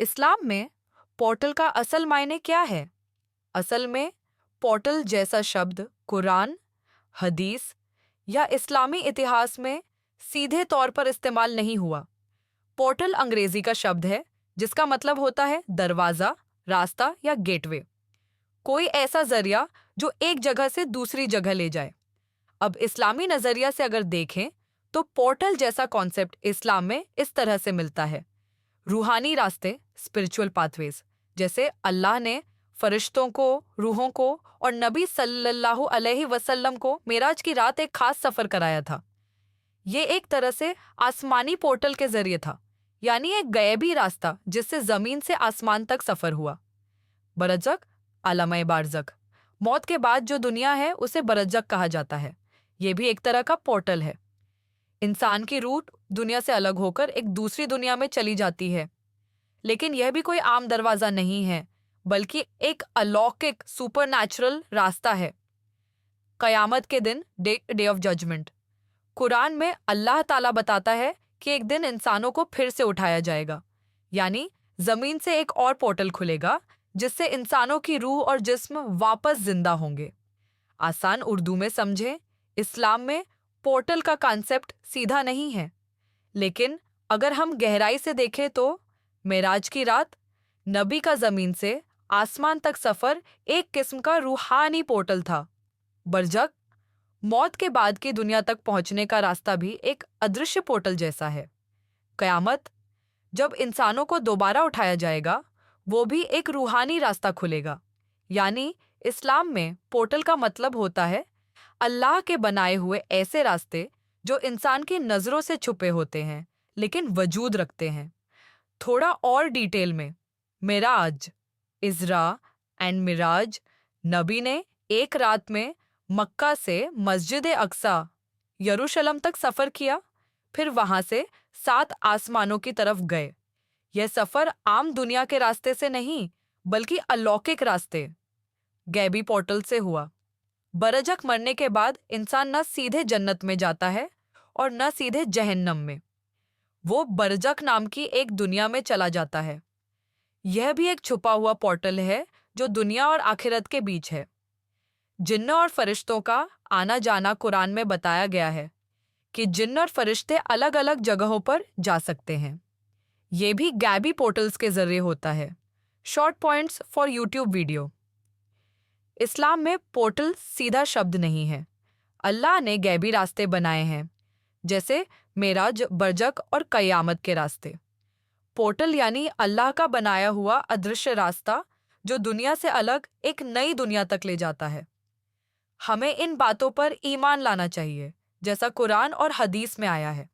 इस्लाम में पोर्टल का असल मायने क्या है? असल में पोर्टल जैसा शब्द कुरान, हदीस या इस्लामी इतिहास में सीधे तौर पर इस्तेमाल नहीं हुआ। पोर्टल अंग्रेजी का शब्द है जिसका मतलब होता है दरवाजा, रास्ता या गेटवे। कोई ऐसा जरिया जो एक जगह से दूसरी जगह ले जाए। अब इस्लामी नजरिया से अगर देखें तो पोर्टल जैसा कॉन्सेप्ट इस्लाम में इस तरह से मिलता है। रूहानी रास्ते, स्पिरिचुअल पाथवेज, जैसे अल्लाह ने फरिश्तों को, रूहों को और नबी सल्लल्लाहु अलैहि वसल्लम को मेराज की रात एक खास सफर कराया था। ये एक तरह से आसमानी पोर्टल के जरिए था, यानी एक गैबी रास्ता जिससे जमीन से आसमान तक सफर हुआ। बरज़क, आलम बारज़क, मौत के बाद जो दुनिया है उसे बरज़क कहा जाता है। ये भी एक तरह का पोर्टल है। इंसान की रूह दुनिया से अलग होकर एक दूसरी दुनिया में चली जाती है, लेकिन यह भी कोई आम दरवाजा नहीं है, बल्कि एक अलौकिक सुपरनैचुरल रास्ता है। कयामत के दिन, डे ऑफ जजमेंट, कुरान में अल्लाह ताला बताता है कि एक दिन इंसानों को फिर से उठाया जाएगा, यानी जमीन से एक और पोर्टल खुलेगा जिससे इंसानों की रूह और जिस्म वापस जिंदा होंगे। आसान उर्दू में समझें, इस्लाम में पोर्टल का कॉन्सेप्ट सीधा नहीं है, लेकिन अगर हम गहराई से देखें तो मेराज की रात, नबी का जमीन से आसमान तक सफर एक किस्म का रूहानी पोर्टल था। बरजक, मौत के बाद की दुनिया तक पहुंचने का रास्ता भी एक अदृश्य पोर्टल जैसा है। कयामत, जब इंसानों को दोबारा उठाया जाएगा, वो भी एक रूहानी रास्ता खुलेगा। यानी इस्लाम में पोर्टल का मतलब होता है अल्लाह के बनाए हुए ऐसे रास्ते जो इंसान की नज़रों से छुपे होते हैं लेकिन वजूद रखते हैं। थोड़ा और डिटेल में, मिराज, इज़रा एंड मिराज, नबी ने एक रात में मक्का से मस्जिद अक्सा, यरूशलेम तक सफ़र किया, फिर वहां से 7 आसमानों की तरफ गए। यह सफ़र आम दुनिया के रास्ते से नहीं, बल्कि अलौकिक रास्ते, गैबी पोर्टल से हुआ। बरजक मरने के बाद इंसान न सीधे जन्नत में जाता है और न सीधे जहन्नम में। वो बरजक नाम की एक दुनिया में चला जाता है। यह भी एक छुपा हुआ पोर्टल है जो दुनिया और आखिरत के बीच है। जिन्न और फरिश्तों का आना जाना कुरान में बताया गया है कि जिन्न और फरिश्ते अलग अलग जगहों पर जा सकते हैं। ये भी गैबी पोर्टल्स के जरिए होता है। Short points for YouTube video. इस्लाम में पोर्टल सीधा शब्द नहीं है। अल्लाह ने गैबी रास्ते बनाए हैं, जैसे मेराज, बरजक और कयामत के रास्ते। पोर्टल यानी अल्लाह का बनाया हुआ अदृश्य रास्ता जो दुनिया से अलग एक नई दुनिया तक ले जाता है। हमें इन बातों पर ईमान लाना चाहिए, जैसा कुरान और हदीस में आया है।